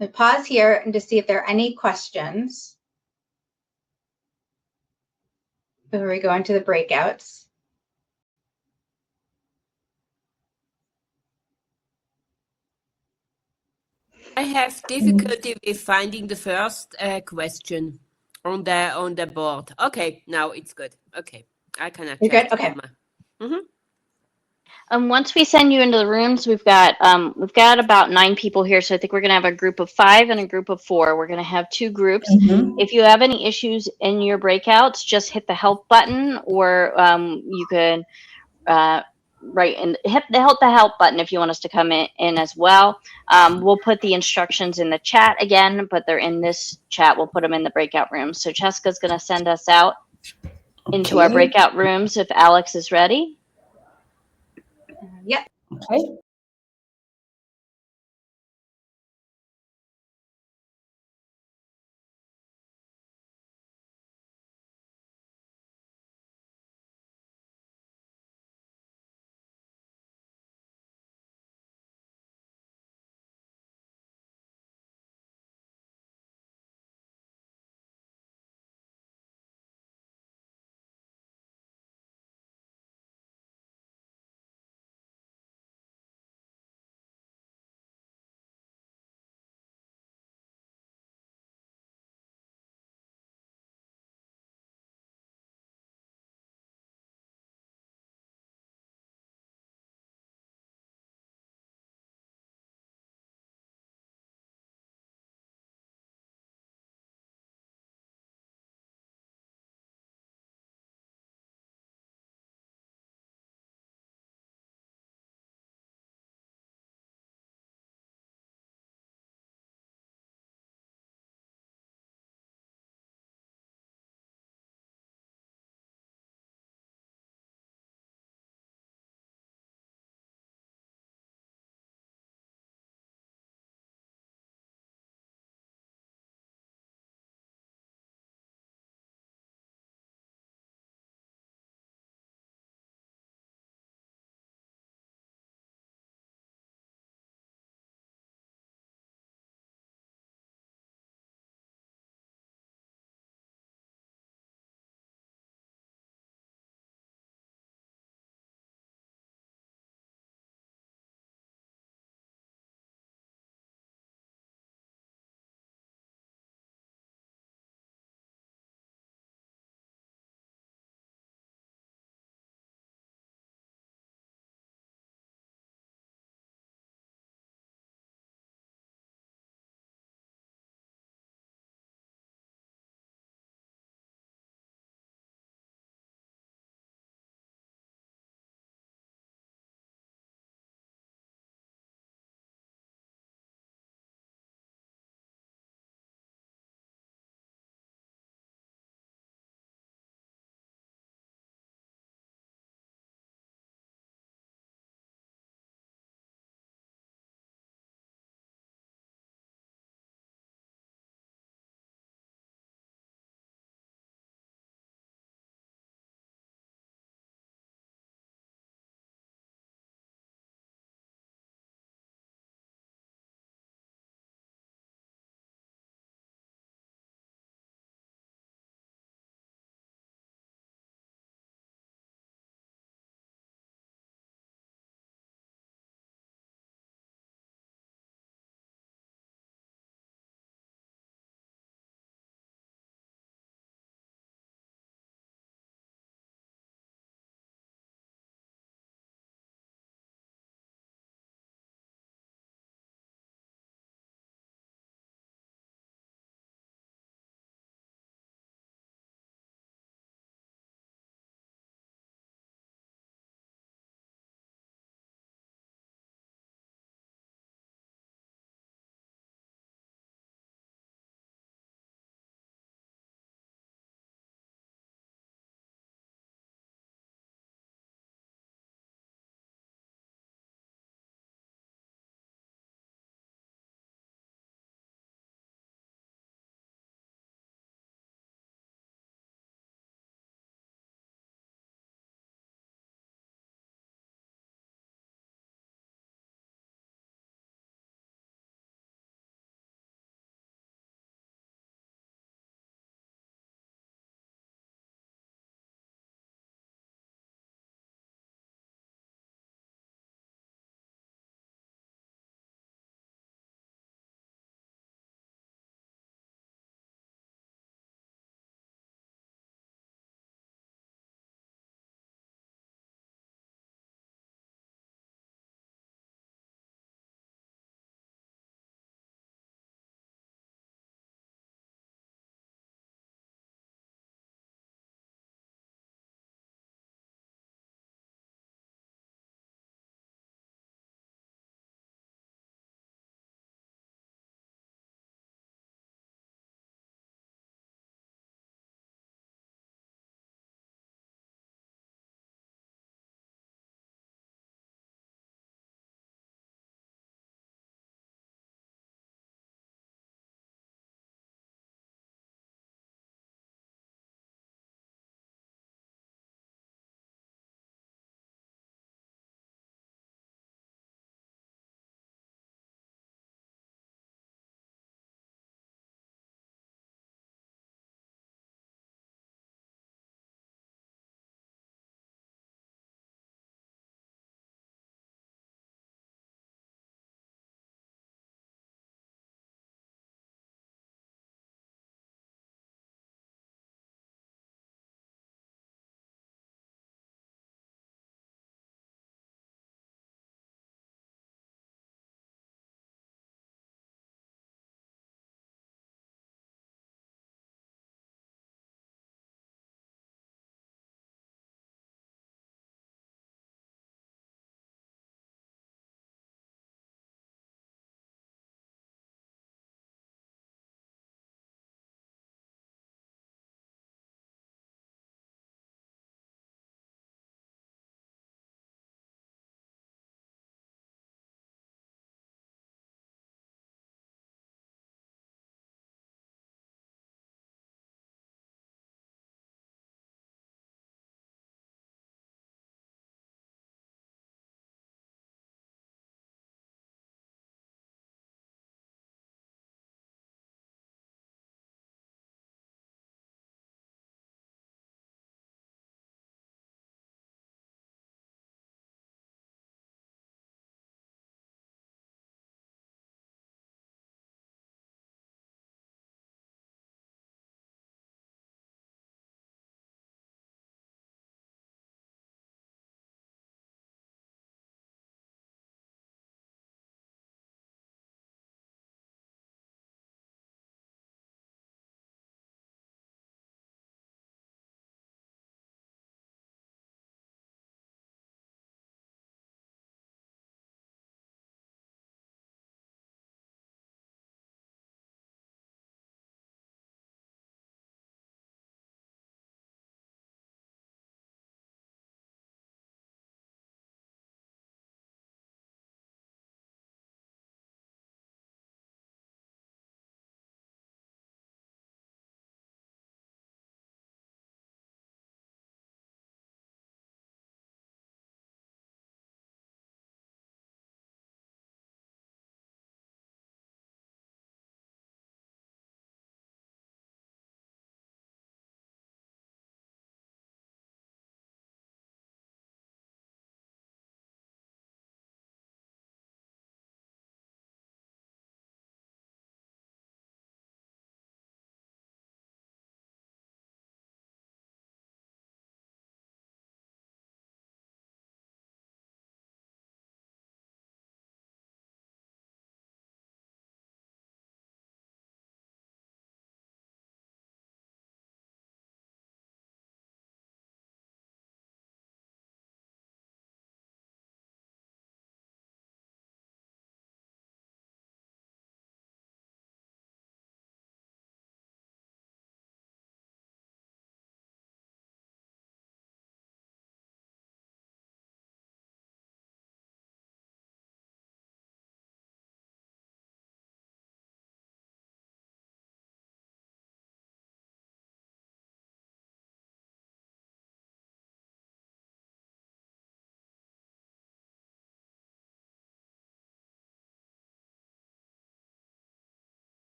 I'll pause here and to see if there are any questions before we go into the breakouts. I have difficulty with finding the first question on the board. Okay, now it's good. Okay, I can adjust. You're good? Okay. Once we send you into the rooms, we've got about 9 people here, so I think we're going to have a group of 5 and a group of 4. We're going to have 2 groups. If you have any issues in your breakouts, just hit the help button, or you can hit the help button if you want us to come in as well. We'll put the instructions in the chat again, but they're in this chat. We'll put them in the breakout rooms. So Cheska's going to send us out into our breakout rooms if Alex is ready. Yep. Okay.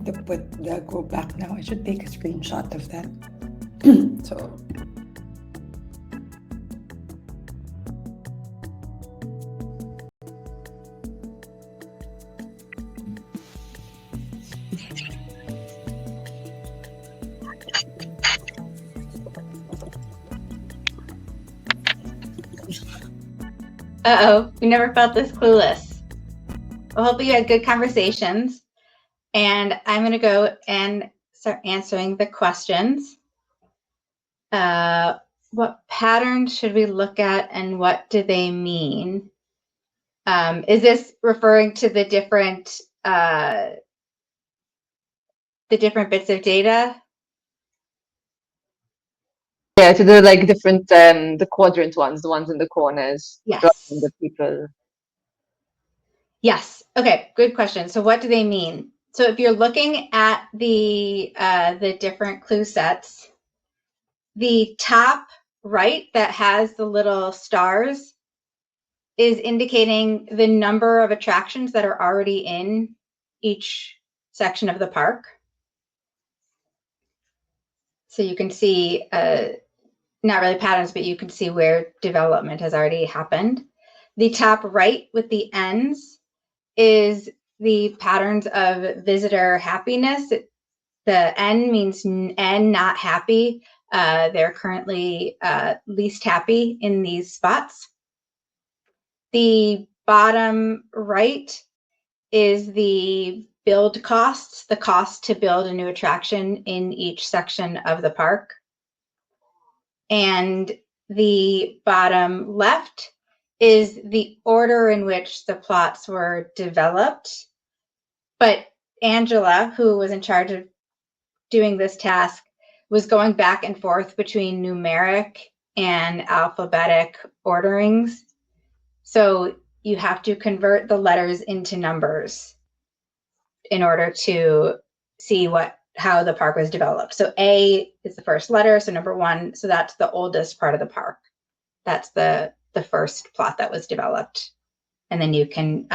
to put the go back now. I should take a screenshot of that. So Uh-oh, we never felt this clueless. Well, hopefully you had good conversations. And I'm going to go and start answering the questions. What patterns should we look at and what do they mean? Is this referring to the different bits of data? Yeah, to the like different the quadrant ones, the ones in the corners. Yes. rather than the people. Yes. Okay. Good question. So what do they mean? So if you're looking at the different clue sets, the top right that has the little stars is indicating the number of attractions that are already in each section of the park. So you can see, not really patterns, but you can see where development has already happened. The top right with the N's is the patterns of visitor happiness. The N means N, not happy. They're currently least happy in these spots. The bottom right is the build costs, the cost to build a new attraction in each section of the park. And the bottom left is the order in which the plots were developed. But Angela, who was in charge of doing this task, was going back and forth between numeric and alphabetic orderings. So you have to convert the letters into numbers in order to see how the park was developed. So A is the first letter, so number 1. So that's the oldest part of the park. That's the first plot that was developed. And then you can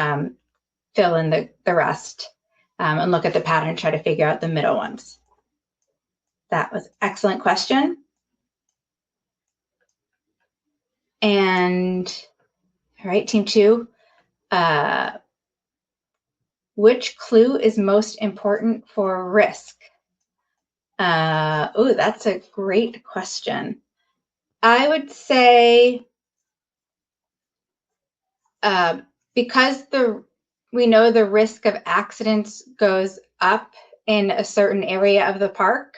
fill in the rest and look at the pattern, try to figure out the middle ones. That was an excellent question. And all right, team 2. Which clue is most important for risk? Oh, that's a great question. I would say because we know the risk of accidents goes up in a certain area of the park,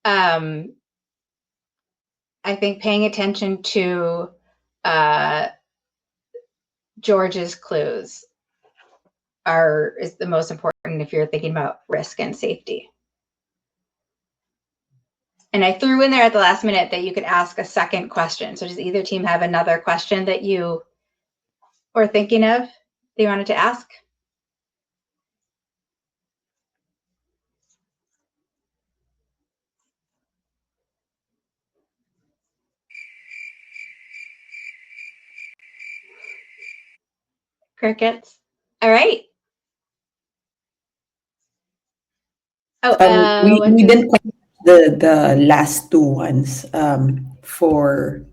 I think paying attention to George's clues is the most important if you're thinking about risk and safety. And I threw in there at the last minute that you could ask a second question. So does either team have another question that you were thinking of that you wanted to ask? Crickets. All right. Oh, we didn't quite the last two ones for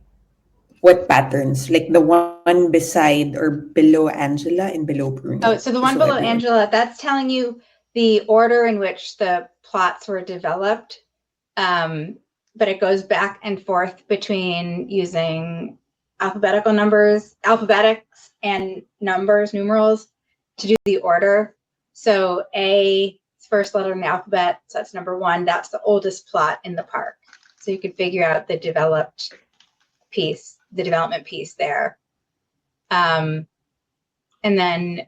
what patterns, like the one beside or below Angela and below Bruno. Oh, so the one below Angela, that's telling you the order in which the plots were developed, but it goes back and forth between using alphabetics and numerals to do the order. So A is first letter in the alphabet, so that's number 1. That's the oldest plot in the park. So you could figure out the development piece there. And then I'm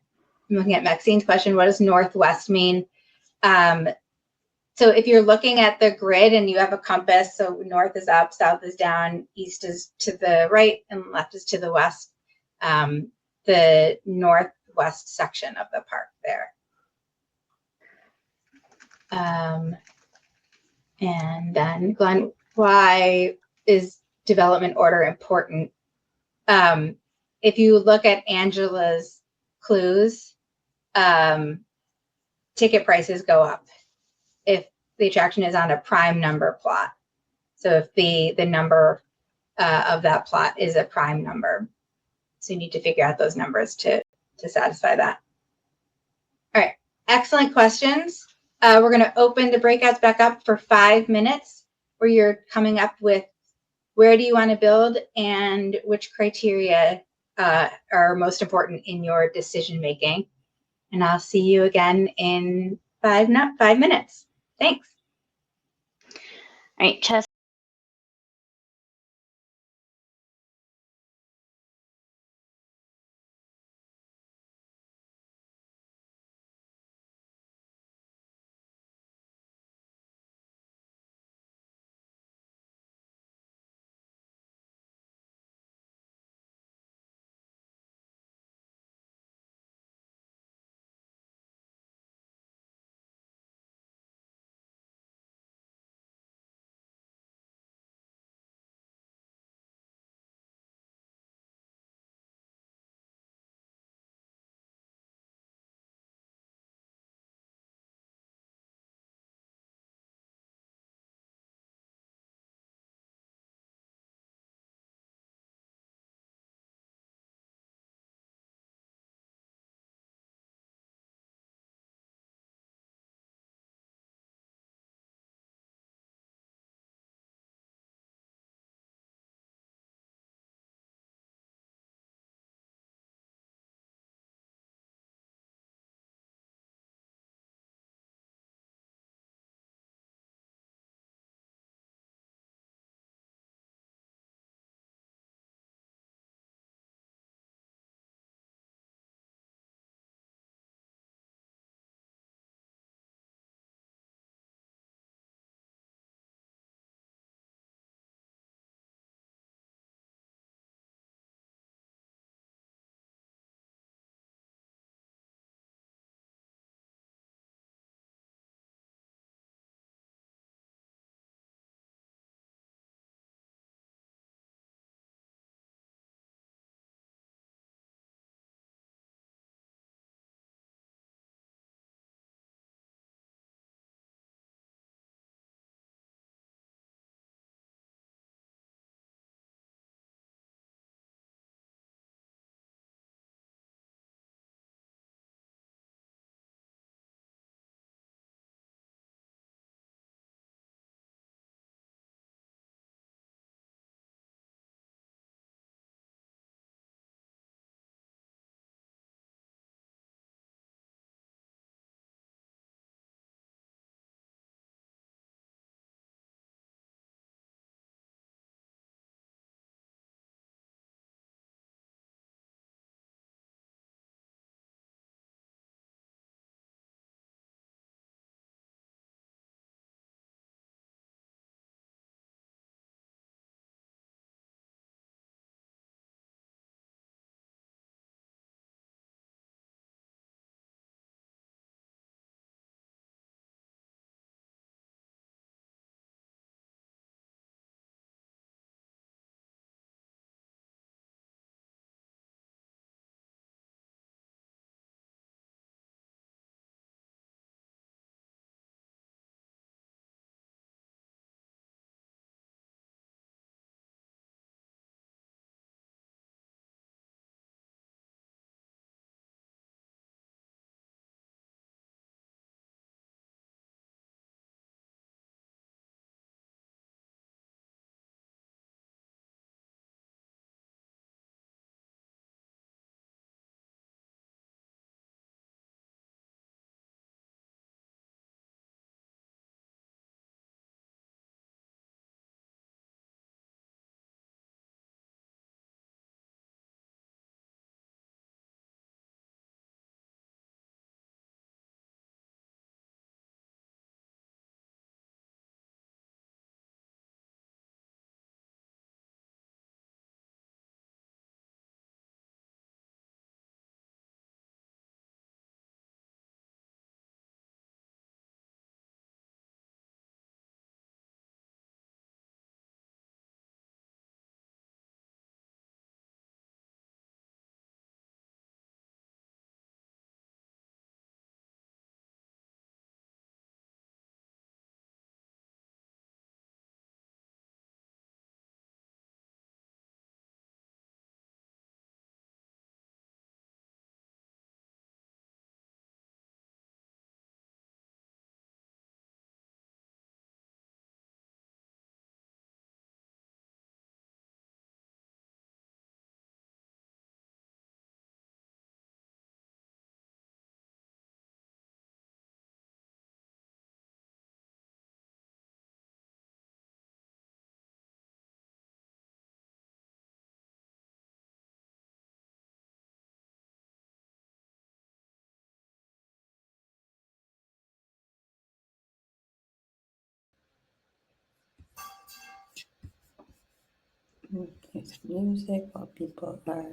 looking at Maxine's question, what does northwest mean? So if you're looking at the grid and you have a compass, so north is up, south is down, east is to the right, and left is to the west, the northwest section of the park there. And then Glenn, why is development order important? If you look at Angela's clues, ticket prices go up if the attraction is on a prime number plot. So if the number of that plot is a prime number. So you need to figure out those numbers to satisfy that. All right, excellent questions. We're going to open the breakouts back up for 5 minutes where you're coming up with where do you want to build and which criteria are most important in your decision making. And I'll see you again in 5 minutes. Thanks. All right, Chess. It's music while people are.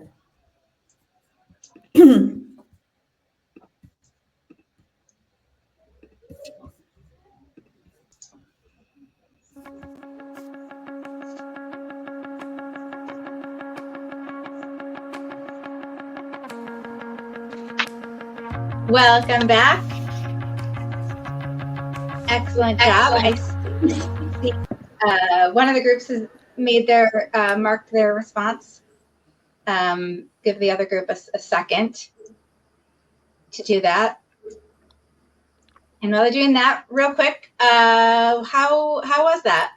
Welcome back. Excellent job. I see one of the groups has made their marked their response. Give the other group a second to do that. And while they're doing that, real quick, how was that?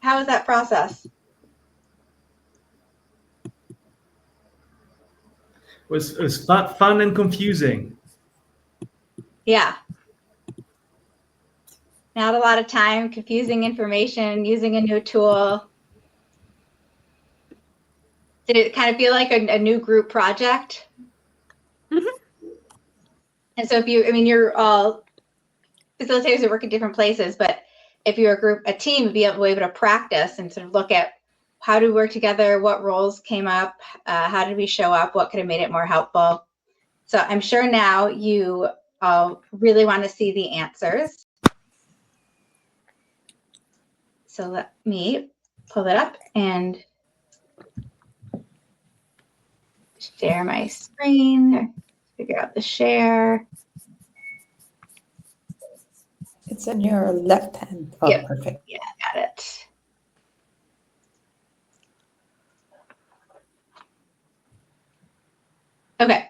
How was that process? It was fun and confusing. Yeah. Not a lot of time, confusing information, using a new tool. Did it kind of feel like a new group project? Mm-hmm. And so if you, I mean, you're all facilitators that work in different places, but if you're a team, be able to practice and sort of look at how do we work together, what roles came up, how did we show up, what could have made it more helpful. So I'm sure now you all really want to see the answers. So let me pull that up and share my screen, figure out the share. It's on your left hand. Oh, Yep. Perfect. Yeah, got it. Okay.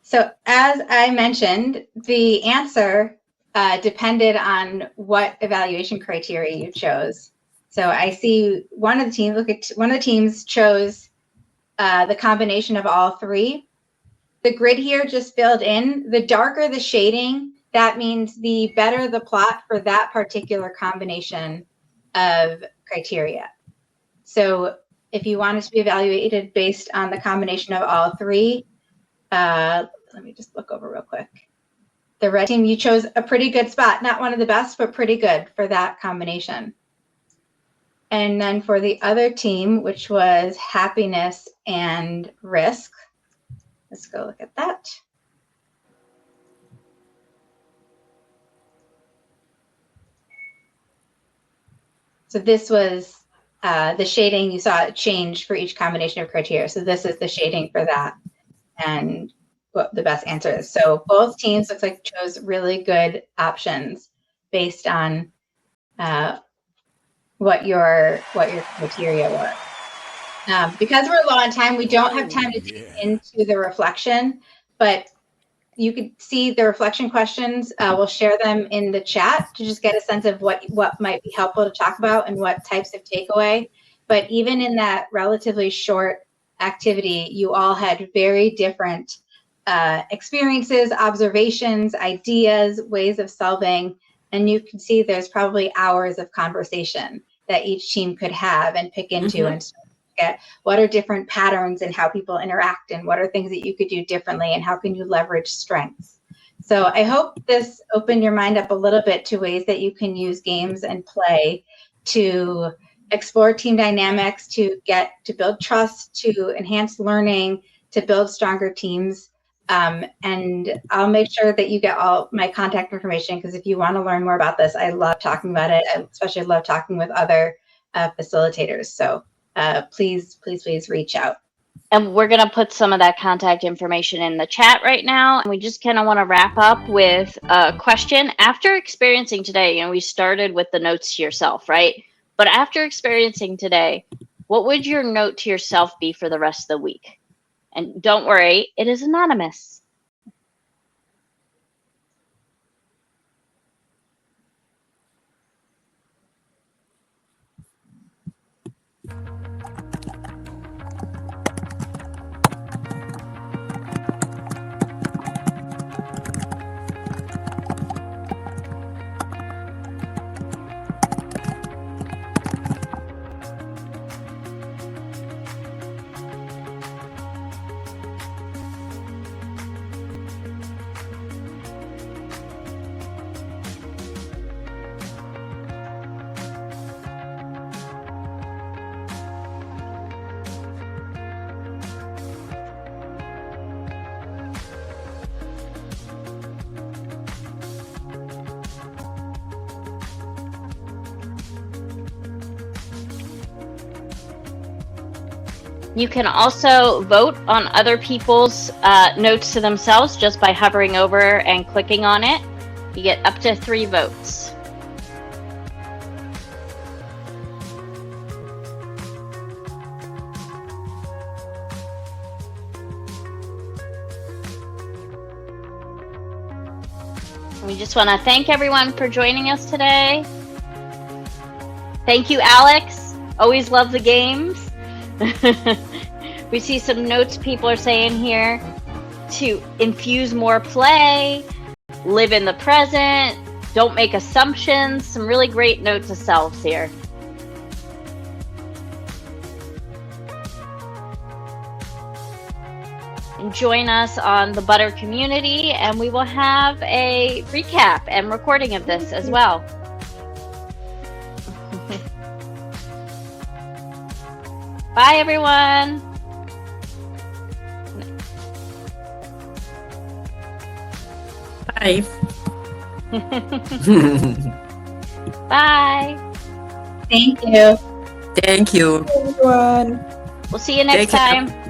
So as I mentioned, the answer depended on what evaluation criteria you chose. So I see one of the teams chose the combination of all three. The grid here just filled in. The darker the shading, that means the better the plot for that particular combination of criteria. So if you want it to be evaluated based on the combination of all three, let me just look over real quick. The red team, you chose a pretty good spot, not one of the best, but pretty good for that combination. And then for the other team, which was happiness and risk, let's go look at that. So this was the shading. You saw it change for each combination of criteria. So this is the shading for that and what the best answer is. So both teams looks like chose really good options based on what your criteria were. Because we're low on time, we don't have time to dig into the reflection, but you could see the reflection questions. We'll share them in the chat to just get a sense of what might be helpful to talk about and what types of takeaway. But even in that relatively short activity, you all had very different experiences, observations, ideas, ways of solving. And you can see there's probably hours of conversation that each team could have and pick into and at what are different patterns and how people interact and what are things that you could do differently and how can you leverage strengths. So I hope this opened your mind up a little bit to ways that you can use games and play to explore team dynamics, to build trust, to enhance learning, to build stronger teams. And I'll make sure that you get all my contact information, because if you want to learn more about this, I love talking about it. I especially love talking with other facilitators. So please reach out. And we're going to put some of that contact information in the chat right now. And we just kind of want to wrap up with a question. After experiencing today, we started with the notes to yourself, right? But after experiencing today, what would your note to yourself be for the rest of the week? And don't worry, it is anonymous. You can also vote on other people's notes to themselves just by hovering over and clicking on it. You get up to 3 votes. We just want to thank everyone for joining us today. Thank you, Alex. Always love the games. We see some notes people are saying here to infuse more play, live in the present, don't make assumptions. Some really great notes to selves here. And join us on the Butter community, and we will have a recap and recording of this as well. Bye, everyone. Bye. Bye. Thank you. Thank you. Everyone. We'll see you next Take care. time.